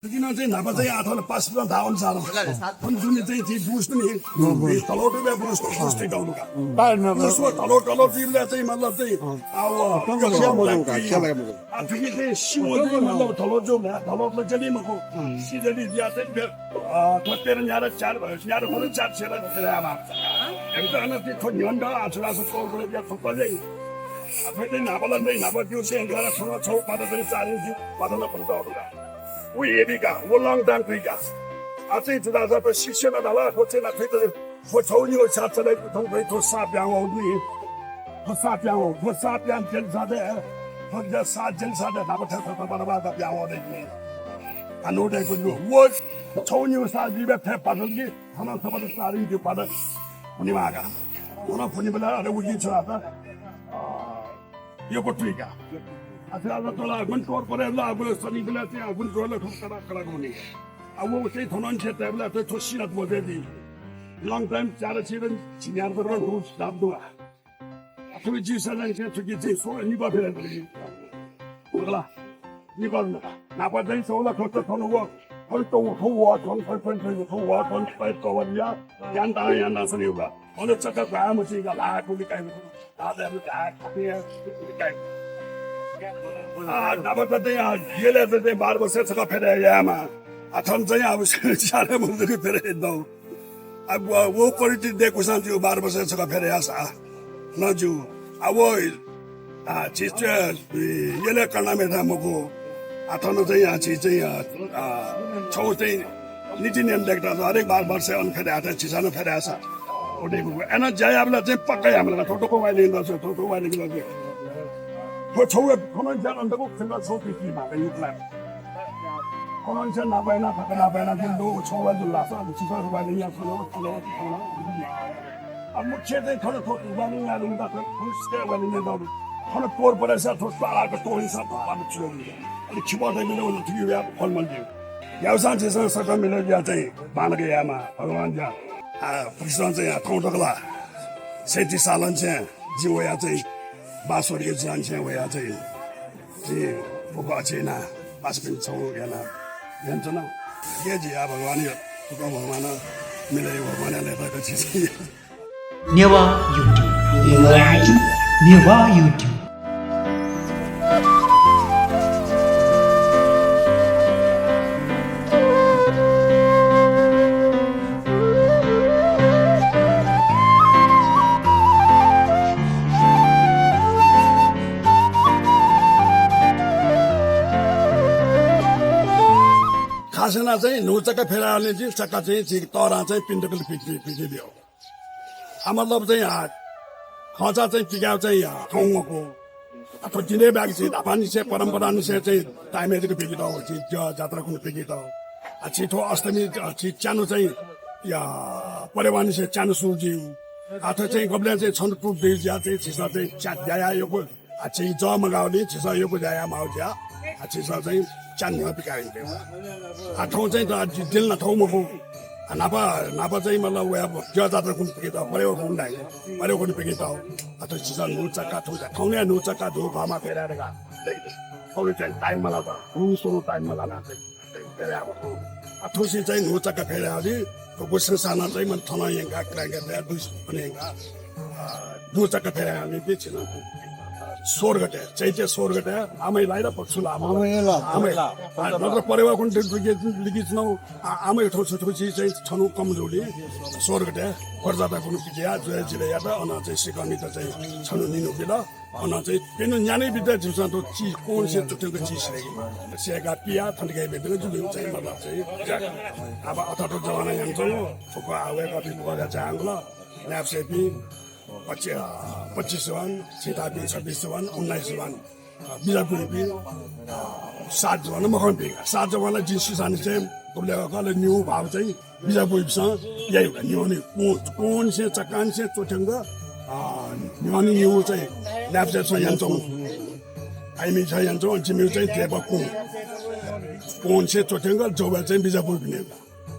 किन चाहिँ नापा चाहिँ आठवटा 5 थाहा अनुसार अनि जुन चाहिँ बुझ्नु नि तलौटो बे बुझ्नु गाउनु का उसको तलौटो तिरले चाहिँ मतलब चाहिँ अब फेरि चाहिँ सिमो चाहिँ मतलब तलौटले चाहिँ मको सिजली दिया चाहिँ तेरे न्यारा 4 भयो न्यारा पनि 4 छेरा आमा एकदम चाहिँ थो निवन्ड आछुरासो कोले दिया थोप चाहिँ फेरि नापाला चाहिँ नापा त्यो चाहिँ गरा छौ पाता चाहिँ 4 इंच पाताला पनि दौडा we ediga wo long dan kriga a zai zida za ba shi shi na da la ko zai na kai da ko chou ni ko cha zai bu tong kai to sa bian wo ni ko sa bian jin sa de ko ja sa jin sa de na ba ta ba da bian wo de ni a no de ko ni wo chou ni sa ji be pe pa ni ha na sa ba da sa ri ji pa da ni ma ga wo na phuni bala a de wu ji cha da yo ko triga अथवा तोला गुंटोर परे ला अब सनी बला से गुंटोर ला ठोकरा करा गोनी अब वो चाहिँ थनन छ तबला त थोसिनत बोले दि लङ टाइम चार छिरन छियार पर रोज दाब दुआ अथवा जी सजन छ छुकी चाहिँ सो नि बा फेर बोला नि गर्नु ना पर चाहिँ सोला ठोक थनु वो हल तो हो वो थन फन हो वो थन पाइ तो वलिया यान दा सनी बा अनि चक्का काम चाहिँ ला कुली काइ दादा काइ नापा चाहिँ गेले चाहिँ 12 वर्षसका फेरि यामा अथन चाहिँ अब सारे मुजुरी फेरि दौ अब वो क्वालिटी देखो सान जो 12 वर्षसका फेरि आसा नजु अब चीज येले करना मेटा मको अथन चाहिँ आ चीज चाहिँ छौ चाहिँ नीति नियम देख्दा हरेक 12 वर्ष अन फेरि आता चिसानो फेरि आसा ओडेको एना जाय आपला चाहिँ पक्कै हामीलाई ठोटोको वाइले गर्छ ठोटो वाइले गर्छ 그 저에 코난자 안다고 생각 소피지 마가 유플랜 코난자 나바이나 바카나바이나 근도 저와도 라서 지사로 바이냐 서로 아무 체대 털어 도바는 나는 다 풀스테 원인데 너 하나 포르버에서 도스바라가 도인사 바로 치료를 아니 기본적인 건 어떻게 왜 걸만지 야우산 제선 사람을 야자이 바나게 야마 भगवान자 프리스런자야 통도글라 세티 살란체 지오야자이 बासोर के जान्छ वया चाहिँ जे बोका छैन पास पनि छौ याना भन्छ न के जी अब भगवान यो तुका भगवान मिले भगवानले त चिज नेवा युट्युब खासना चाहिँ नौचक्का फेराले चाहिँ चक्का चाहिँ तरा चाहिँ पिण्डको पिकिदियो मतलब चाहिँ खचा चाहिँ पिकाउ चाहिँ ठाउँको अथवा जिने ब्याग चाहिँ धापानी चाहिँ परम्परा अनुसार चाहिँ टाइमको पिकिदो जात्राको पिकिदो छिटो अष्टमी चानो चाहिँ या परेवानी चाहिँ चानो सुजिउ अथवा चाहिँ गब्ल्या चाहिँ छनपुर देश या चाहिँ छिसा चाहिँ च्याट द्याया योको चाहिँ ज मगाउने छिसा योको द्याया माउज्या छिसा चाहिँ चान्ने पिकाइन्थ्यो ठाउँ चाहिँ दिल न ठाउँमा नापा चाहिँ मतलब वे जात्रा कुन पिकेता पऱ्यो हुँदा पऱ्यो कुन पिकेता अथवा चिसा नुचक्का ठाउँले नुचक्का धुपामा फेरेर ठाउँले चाहिँ टाइममा लाँदा रुसो टाइममा लाँदा ठुसी चाहिँ नुचक्का फेरि गोस्रो साना चाहिँ मन थना यङ्गा क्राङ्गा दुई पनि यङ्गा नुचक्का फेरि बेचिन सोरगटे चैत्य सोरगटे आमै लाएर पक्षुला आमै नत्र परेवा कुन लिखित नौ आमै ठोसो ठोसी चाहिँ छनु कमजोरी सोरगटे खर्जाता कुन पिकिया जोया जिले यादा अना चाहिँ सिकाउनी त चाहिँ छनु निनु बिला अना चाहिँ पेनु न्यानै बिदा जुसा तो चीज कोन से चुटेको चीज रहेगी सेगा पिया थन्डके बेदले जुले चाहिँ मतलब चाहिँ अब अथाटो जमाना यहाँ चाहिँ फोको आवे कति गरा चांगला ल्यापसेपी 25 वन, 26 वन, 19 वन, बिजापुर भी 7 वन मखन भी 7 वन जिस सानी से बोले वाला न्यू भाव चाहिए बिजापुर भी सा यही होगा न्यू ने कौन से चक्कान से चोटेंगा न्यू चाहिए लैब से सो यंत्रों आईमी चाहिए यंत्रों जिम्मे चाहिए देवा कौन से चोटेंगा जो वैसे बिजापुर भी नहीं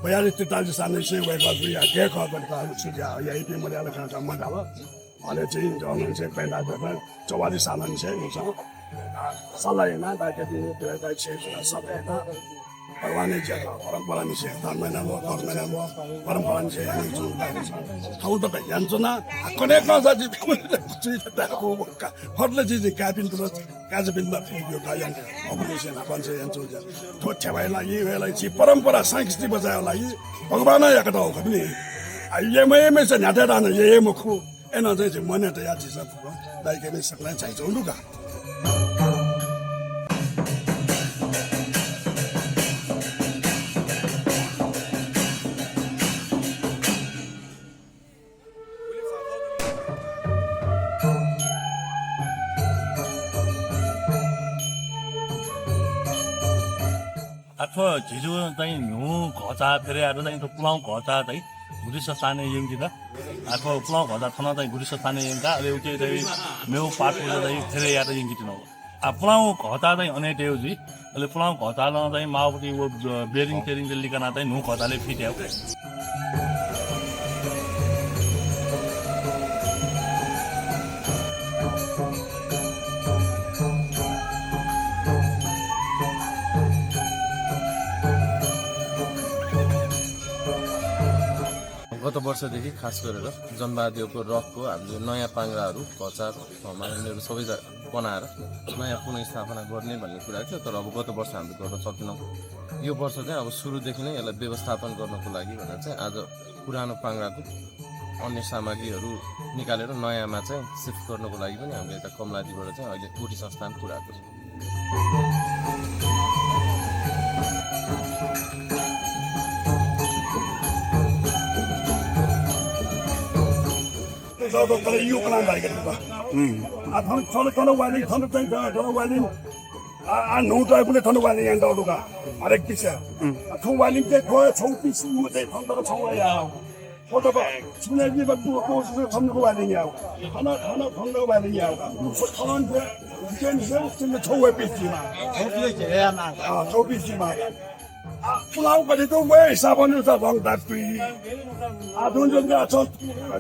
बयालीस 43 साल से वे बात या क्या खबर का सुझा यही पे मलयालम का संबंध आवा और चाहिँ जमन से पैदा भएर 44 साल से हुन्छ सल्लाह ना दाइके दिने दाइ छे सबै भगवान ने क्या परंपरा में से धर्म में वो कर्म में वो परंपरा में से यानी जो ठाउँ त जान्छ न कने कसा जी कुछ ताको फर्ले जी क्याबिन त काजबिन मा यो गायन अबलेसन भन्छ यान्छ थो छवाइला यी वेला छि परंपरा संस्कृति बचाउला यी भगवान याक त हो पनि ये से न्याटे रान ये मुखु एना चाहिँ मने त याची सब लाइक ने सकला चाहिन्छ लुगा अथवा झिजो चाहिँ हिउँ घचा फेरि आएर चाहिँ पुलाउ घचा चाहिँ गुरिस साने यङ्गिँदा अथवा पुलाउ घचा थन चाहिँ गुरिस साने यङ्गा अहिले उठे चाहिँ मेउ पाटो चाहिँ फेरि आएर यङ्गिदिनु पुलाउ घचा चाहिँ अनेटेउ जी अहिले पुलाउ घचाल चाहिँ माओपट्टि वो बेरिङ टेरिङ लिकन चाहिँ नु घचाले फिट्याउ गत वर्षदेखि खास गरेर जनवाद्यको रकको हामीले नयाँ पाङ्राहरू घचा यिनीहरू सबै बनाएर नयाँ पुनर्स्थापना गर्ने भन्ने कुरा थियो तर अब गत वर्ष हामीले गर्न सकेनौँ यो वर्ष चाहिँ अब सुरुदेखि नै यसलाई व्यवस्थापन गर्नको लागि भनेर चाहिँ आज पुरानो पाङ्राको अन्य सामग्रीहरू निकालेर नयाँमा चाहिँ सिफ्ट गर्नको लागि पनि हामीले यता कमलादीबाट चाहिँ अहिले गुठी संस्थान पुऱ्याएको छ 저도 그래 이웃만 알겠다. 저는 와리 저는 와리 아 농자분에 저는 와리 한다고가 알겠지. 와리 때 거에 총비스 무대 판다고 총와야. 보다가 주내기가 누워서 전부 와리냐. 하나 전부 와리냐. 저는 이제 총회 삐지마. 총비지마. पुलाउपट्टि 왜 사번을 사방다피 아돈전가 저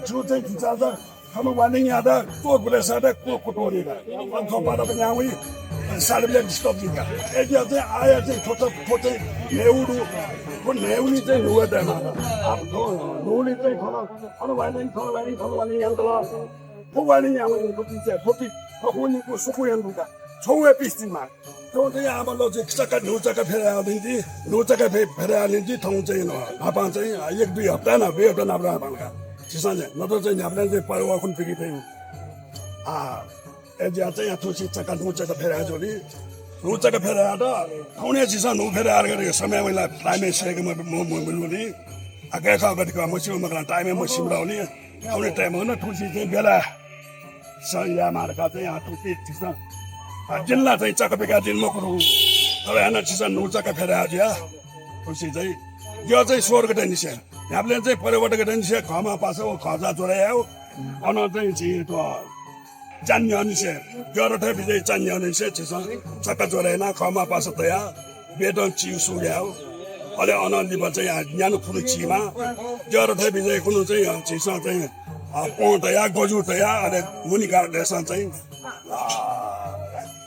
주택 기자다 하면 완행이하다 또 그래서다 꼬꼬도리가 방송 받아 그냥 우리 사람들 스톱이가 애기한테 아야지 포토 내우루 그 내우니 때 누가 되나 노리 때 하나 완행 양들아 그 완행 양은 그 이제 포티 거기 그 수고연도가 총회 삐지마 저도 아마 로지 기자가 노자가 배라는지 노자가 배라는지 통제는 아방제 एक두ई हप्ता न वे हप्ता नब्रा भन्का जिसले नतो चाहिँ हामीले चाहिँ परिवार कुन पिकी थियो एजिया चाहिँ यहाँ तुसी चक्का नोचका फेरा जोली नोचका फेरा त आउने जिसा नो फेरा गरेको समय मैले टाइममा सेके म मुनि आगे का गतिको मसिम मगला टाइममा म सिमराउने आउने टाइममा न तुसी चाहिँ बेला सया मार्का चाहिँ यहाँ तुसी जिसा जिल्ला चाहिँ चकपेका दिनमा कुरो तर यहाँ चिसा नोचका फेरा आज्या खुसी चाहिँ यो चाहिँ स्वर्ग टेनिस हामीले चाहिँ परिवर्तन टेनिस घरमा पास खर्चा चोरायो अन चाहिँ छिटो जान्ने अनिसे गएर विजय जान्ने अनिसे चिसा चक्का चोराएन खमा पास तया बेदन चिउ सुग्यायो अहिले अनलिप चाहिँ न्यानो फुल चिमा गएर विजय कुनो चाहिँ चिसा चाहिँ पौ तया गजु तया अहिले मुनिका देशन चाहिँ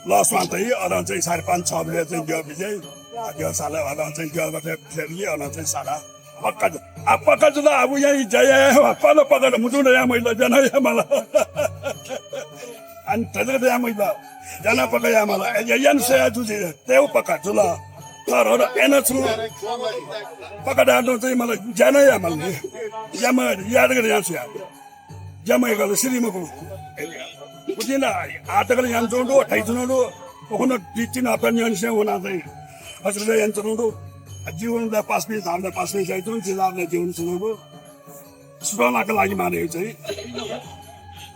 लसमा चाहिँ अन चाहिँ 5.5-6 मिले चाहिँ गयो विजय त्यो साला अन चाहिँ गयो फेरि अन चाहिँ साला पक्का त अब यही जय पल्लो पक्का मुटु यहाँ मैले जान यहाँ मलाई अनि त्यसले यहाँ मैले जान पक्का यहाँ मलाई यहाँ से जुझे त्यो पक्का चुला तर एन छु पक्का डाँडो चाहिँ मलाई जान यहाँ मैले यहाँ याद गरेर यहाँ छु यहाँ मैले गर्दा श्रीमुखको बुझिन आटकले यहाँ जोडो ठाइ जुनोडो ओखनो दिचिन अपन यहाँ से होना चाहिँ हजुरले यहाँ जोडो जीवन दा 5 मिनट हामीले 5 मिनट चाहिँ जुन चाहिँ हामीले जीवन सुनाउनु सुनाउनको लागि माने चाहिँ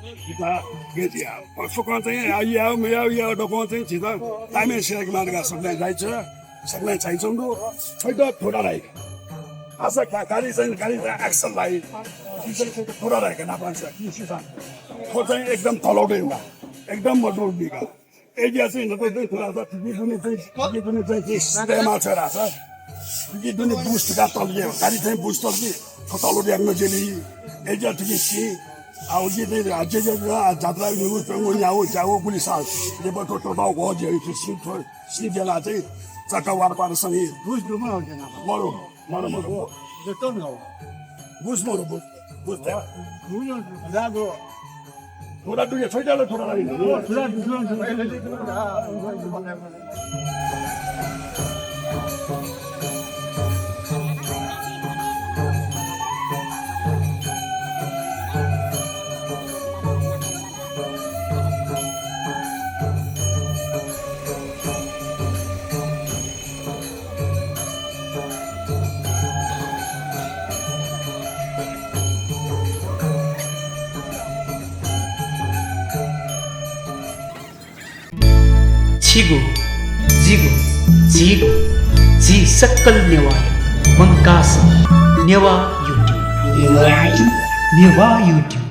kita gitu ya. Pokoknya चाहिँ या डोको चाहिँ छिटो टाइमै सेक मार्गा सबलाई जाइछ सबलाई चाहिन्छ नु छैन थोडा राइ आशा गाडी एक्सन लाई थोडा राइ के नापान्छ कि सिसा खो चाहिँ एकदम तलौडे हुँदा एकदम मजबुत बिगा एरिया चाहिँ न त थोडा त जुनी चाहिँ स्टेमा छ राछ कि जुनी बुस्ट का तलियो गाडी चाहिँ बुस्ट तलि तलौडे आफ्नो जेली एरिया चाहिँ ao ये दे आज जात्रा न्यूज पे वो जाओ पुलिस आ ये बतो तो बाव गो जे सी जला चाहिँ चक्का वार सनी बुझ डुमा हो जाना मरो मरो मरो जो तो ना बुझ मरो बुझ बुझ बुझ ला दो थोड़ा दुनिया छोड़ डालो थोड़ा नहीं थोड़ा दूसरा छिगो जिगो झिगो झी सक्कल नेवार मंकास नेवा युट्युब नेवा युट्युब